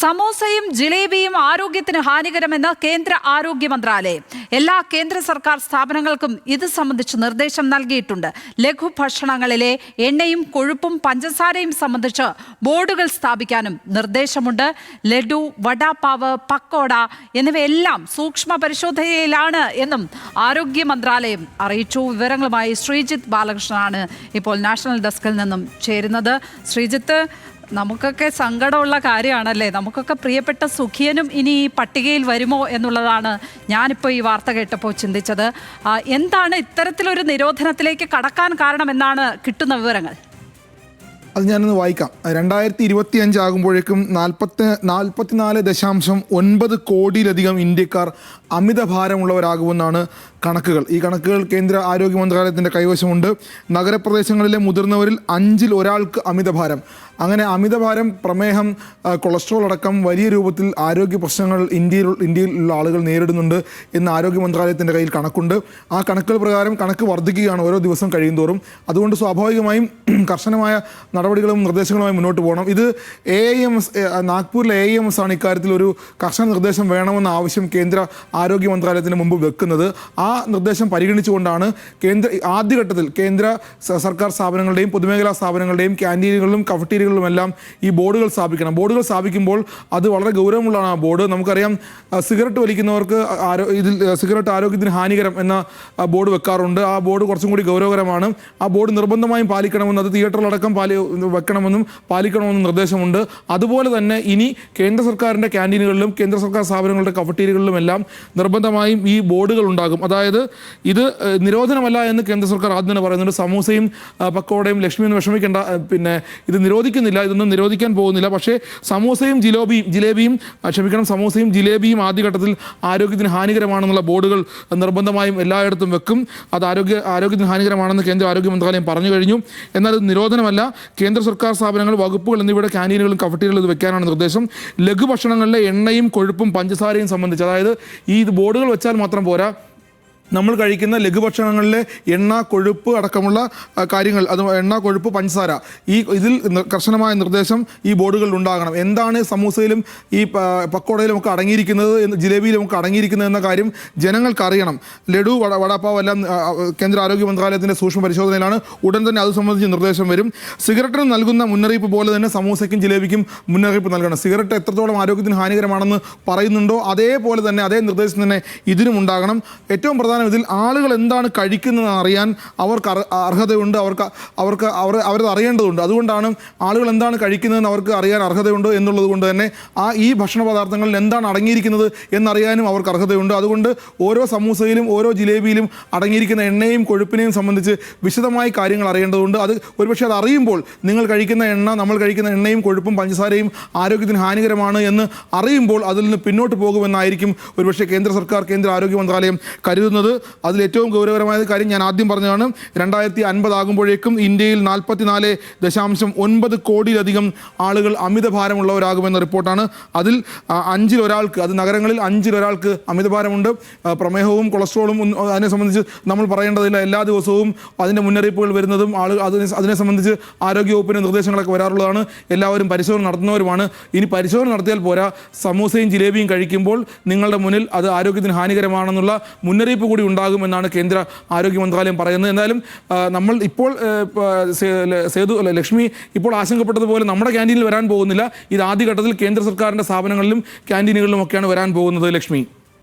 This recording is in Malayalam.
സമോസയും ജിലേബിയും ആരോഗ്യത്തിന് ഹാനികരമെന്ന് കേന്ദ്ര ആരോഗ്യ മന്ത്രാലയം. എല്ലാ കേന്ദ്ര സർക്കാർ സ്ഥാപനങ്ങൾക്കും ഇത് സംബന്ധിച്ച് നിർദ്ദേശം നൽകിയിട്ടുണ്ട്. ലഘുഭക്ഷണങ്ങളിലെ എണ്ണയും കൊഴുപ്പും പഞ്ചസാരയും സംബന്ധിച്ച് ബോർഡുകൾ സ്ഥാപിക്കാനും നിർദ്ദേശമുണ്ട്. ലഡു, വടാപാവ്, പക്കോട എന്നിവയെല്ലാം സൂക്ഷ്മ പരിശോധനയിലാണ് എന്നും ആരോഗ്യ മന്ത്രാലയം അറിയിച്ചു. വിവരങ്ങളുമായി ശ്രീജിത്ത് ബാലകൃഷ്ണനാണ് ഇപ്പോൾ നാഷണൽ ഡെസ്കിൽ നിന്നും ചേരുന്നത്. ശ്രീജിത്ത്, നമുക്കൊക്കെ സങ്കടമുള്ള കാര്യമാണല്ലേ, നമുക്കൊക്കെ പ്രിയപ്പെട്ട സുഖിയനും ഇനി ഈ പട്ടികയിൽ വരുമോ എന്നുള്ളതാണ് ഞാനിപ്പോൾ ഈ വാർത്ത കേട്ടപ്പോൾ ചിന്തിച്ചത്. എന്താണ് ഇത്തരത്തിലൊരു നിരോധനത്തിലേക്ക് കടക്കാൻ കാരണമെന്നാണ് കിട്ടുന്ന വിവരങ്ങൾ? അത് ഞാനൊന്ന് വായിക്കാം. 2025 ആകുമ്പോഴേക്കും 44.9 കോടിയിലധികം ഇന്ത്യക്കാർ അമിതഭാരമുള്ളവരാകുമെന്നാണ് കണക്കുകൾ. ഈ കണക്കുകൾ കേന്ദ്ര ആരോഗ്യ മന്ത്രാലയത്തിൻ്റെ കൈവശമുണ്ട്. നഗരപ്രദേശങ്ങളിലെ മുതിർന്നവരിൽ 5-ൽ ഒരാൾക്ക് അമിതഭാരം. അങ്ങനെ അമിതഭാരം, പ്രമേഹം, കൊളസ്ട്രോൾ അടക്കം വലിയ രൂപത്തിൽ ആരോഗ്യ പ്രശ്നങ്ങൾ ഇന്ത്യയിലുള്ള ആളുകൾ നേരിടുന്നുണ്ട് എന്ന് ആരോഗ്യ മന്ത്രാലയത്തിൻ്റെ കയ്യിൽ കണക്കുണ്ട്. ആ കണക്കുകൾ പ്രകാരം കണക്ക് വർദ്ധിക്കുകയാണ് ഓരോ ദിവസം കഴിയുന്തോറും. അതുകൊണ്ട് സ്വാഭാവികമായും കർശനമായ നടപടികളും നിർദ്ദേശങ്ങളുമായി മുന്നോട്ട് പോകണം. ഇത് AIMS, നാഗ്പൂരിലെ AIMS ആണ് ഇക്കാര്യത്തിൽ ഒരു കർശന നിർദ്ദേശം വേണമെന്ന ആവശ്യം കേന്ദ്ര ആരോഗ്യ മന്ത്രാലയത്തിന് മുമ്പ് വെക്കുന്നത്. ആ നിർദ്ദേശം പരിഗണിച്ചുകൊണ്ടാണ് ആദ്യഘട്ടത്തിൽ കേന്ദ്ര സർക്കാർ സ്ഥാപനങ്ങളുടെയും പൊതുമേഖലാ സ്ഥാപനങ്ങളുടെയും ക്യാൻറ്റീനുകളിലും കഫറ്റീരിയകളിലുമെല്ലാം ഈ ബോർഡുകൾ സ്ഥാപിക്കണം. ബോർഡുകൾ സ്ഥാപിക്കുമ്പോൾ അത് വളരെ ഗൗരവമുള്ളതാണ്. ആ ബോർഡ് നമുക്കറിയാം, സിഗരറ്റ് വലിക്കുന്നവർക്ക് ഇതിൽ സിഗരറ്റ് ആരോഗ്യത്തിന് ഹാനികരം എന്ന ബോർഡ് വെക്കാറുണ്ട്. ആ ബോർഡ് കുറച്ചും കൂടി ഗൗരവകരമാണ്. ആ ബോർഡ് നിർബന്ധമായും പാലിക്കണമെന്ന്, അത് തിയേറ്ററിലടക്കം വെക്കണമെന്നും പാലിക്കണമെന്നും നിർദ്ദേശമുണ്ട്. അതുപോലെ തന്നെ ഇനി കേന്ദ്ര സർക്കാരിൻ്റെ ക്യാൻറ്റീനുകളിലും കേന്ദ്ര സർക്കാർ സ്ഥാപനങ്ങളുടെ കഫറ്റീരിയകളിലുമെല്ലാം നിർബന്ധമായും ഈ ബോർഡുകൾ ഉണ്ടാകും. അതായത് ഇത് നിരോധനമല്ല എന്ന് കേന്ദ്ര സർക്കാർ ആദ്യം തന്നെ പറയുന്നുണ്ട്. സമൂസയും പക്കോടയും ലക്ഷ്മിയൊന്നും വിഷമിക്കേണ്ട, പിന്നെ ഇത് നിരോധിക്കുന്നില്ല, ഇതൊന്നും നിരോധിക്കാൻ പോകുന്നില്ല. പക്ഷേ സമൂസയും ജിലേബിയും ആദ്യഘട്ടത്തിൽ ആരോഗ്യത്തിന് ഹാനികരമാണെന്നുള്ള ബോർഡുകൾ നിർബന്ധമായും എല്ലായിടത്തും വെക്കും. അത് ആരോഗ്യത്തിന് ഹാനികരമാണെന്ന് കേന്ദ്ര ആരോഗ്യ മന്ത്രാലയം പറഞ്ഞു കഴിഞ്ഞു. എന്നാൽ ഇത് നിരോധനമല്ല. കേന്ദ്ര സർക്കാർ സ്ഥാപനങ്ങൾ, വകുപ്പുകൾ എന്നിവയുടെ ക്യാൻറ്റീനുകളും കഫറ്റീരിയകളും ഇത് വെക്കാനാണ് നിർദ്ദേശം. ലഘുഭക്ഷണങ്ങളിലെ എണ്ണയും കൊഴുപ്പും പഞ്ചസാരയും സംബന്ധിച്ച്, അതായത് ഈ ബോർഡുകൾ വെച്ചാൽ മാത്രം പോരാ, നമ്മൾ കഴിക്കുന്ന ലഘുഭക്ഷണങ്ങളിലെ എണ്ണ, കൊഴുപ്പ് അടക്കമുള്ള കാര്യങ്ങൾ, അത് എണ്ണ, കൊഴുപ്പ്, പഞ്ചസാര, ഇതിൽ കർശനമായ നിർദ്ദേശം ഈ ബോർഡുകളിൽ ഉണ്ടാകണം. എന്താണ് സമൂസയിലും ഈ പക്കോടയിലും ഒക്കെ അടങ്ങിയിരിക്കുന്നത്, ജിലേബിയിലും ഒക്കെ അടങ്ങിയിരിക്കുന്നത് എന്ന കാര്യം ജനങ്ങൾക്ക് അറിയണം. ലഡു, വടാപ്പാവ് എല്ലാം കേന്ദ്ര ആരോഗ്യ മന്ത്രാലയത്തിൻ്റെ സൂക്ഷ്മ പരിശോധനയിലാണ്. ഉടൻ തന്നെ അത് സംബന്ധിച്ച് നിർദ്ദേശം വരും. സിഗരറ്റിന് നൽകുന്ന മുന്നറിയിപ്പ് പോലെ തന്നെ സമൂസയ്ക്കും ജിലേബിക്കും മുന്നറിയിപ്പ് നൽകണം. സിഗരറ്റ് എത്രത്തോളം ആരോഗ്യത്തിന് ഹാനികരമാണെന്ന് പറയുന്നുണ്ടോ അതേപോലെ തന്നെ അതേ നിർദ്ദേശം തന്നെ ഇതിനും ഉണ്ടാകണം. ഏറ്റവും ഇതിൽ ആളുകൾ എന്താണ് കഴിക്കുന്നതെന്ന് അറിയാൻ അവർക്ക് അർഹതയുണ്ട്, അവരത് അറിയേണ്ടതുണ്ട്. അതുകൊണ്ടാണ് ആളുകൾ എന്താണ് കഴിക്കുന്നതെന്ന് അവർക്ക് അറിയാൻ അർഹതയുണ്ട് എന്നുള്ളത് കൊണ്ട് തന്നെ ഈ ഭക്ഷണ പദാർത്ഥങ്ങളിൽ എന്താണ് അടങ്ങിയിരിക്കുന്നത് എന്നറിയാനും അവർക്ക് അർഹതയുണ്ട്. അതുകൊണ്ട് ഓരോ സമൂസയിലും ഓരോ ജിലേബിയിലും അടങ്ങിയിരിക്കുന്ന എണ്ണയും കൊഴുപ്പിനെയും സംബന്ധിച്ച് വിശദമായി കാര്യങ്ങൾ അറിയേണ്ടതുണ്ട്. അത് ഒരുപക്ഷെ അത് അറിയുമ്പോൾ, നമ്മൾ കഴിക്കുന്ന എണ്ണയും കൊഴുപ്പും പഞ്ചസാരയും ആരോഗ്യത്തിന് ഹാനികരമാണ് എന്ന് അറിയുമ്പോൾ അതിൽ നിന്ന് പിന്നോട്ട് പോകുമെന്നായിരിക്കും ഒരുപക്ഷെ കേന്ദ്ര സർക്കാർ, കേന്ദ്ര ആരോഗ്യ മന്ത്രാലയം കരുതുന്നത്. അതിൽ ഏറ്റവും ഗൗരവകരമായ കാര്യം ഞാൻ ആദ്യം പറഞ്ഞതാണ്. 2050 ആകുമ്പോഴേക്കും ഇന്ത്യയിൽ 44.9 കോടിയിലധികം ആളുകൾ അമിതഭാരമുള്ളവരാകുമെന്ന റിപ്പോർട്ടാണ്. അതിൽ 5-ൽ ഒരാൾക്ക്, അത് നഗരങ്ങളിൽ 5-ൽ ഒരാൾക്ക് അമിതഭാരമുണ്ട്. പ്രമേഹവും കൊളസ്ട്രോളും അതിനെ സംബന്ധിച്ച് നമ്മൾ പറയേണ്ടതില്ല. എല്ലാ ദിവസവും അതിൻ്റെ മുന്നറിയിപ്പുകൾ വരുന്നതും അതിനെ സംബന്ധിച്ച് ആരോഗ്യവകുപ്പിൻ്റെ നിർദ്ദേശങ്ങളൊക്കെ വരാറുള്ളതാണ്. എല്ലാവരും പരിശോധന നടത്തുന്നവരുമാണ്. ഇനി പരിശോധന നടത്തിയാൽ പോരാ, സമൂസയും ജിലേബിയും കഴിക്കുമ്പോൾ നിങ്ങളുടെ മുന്നിൽ അത് ആരോഗ്യത്തിന് ഹാനികരമാണെന്നുള്ള മുന്നറിയിപ്പ് കൂടി ഉണ്ടാകുമെന്നാണ് കേന്ദ്ര ആരോഗ്യ മന്ത്രാലയം പറയുന്നത്. എന്തായാലും നമ്മൾ ഇപ്പോൾ ലക്ഷ്മി ഇപ്പോൾ ആശങ്കപ്പെട്ടതുപോലെ നമ്മുടെ ക്യാൻറ്റീനിൽ വരാൻ പോകുന്നില്ല. ഇത് ആദ്യഘട്ടത്തിൽ കേന്ദ്ര സർക്കാരിൻ്റെ സ്ഥാപനങ്ങളിലും ക്യാൻറ്റീനുകളിലും ഒക്കെയാണ് വരാൻ പോകുന്നത്. ലക്ഷ്മി.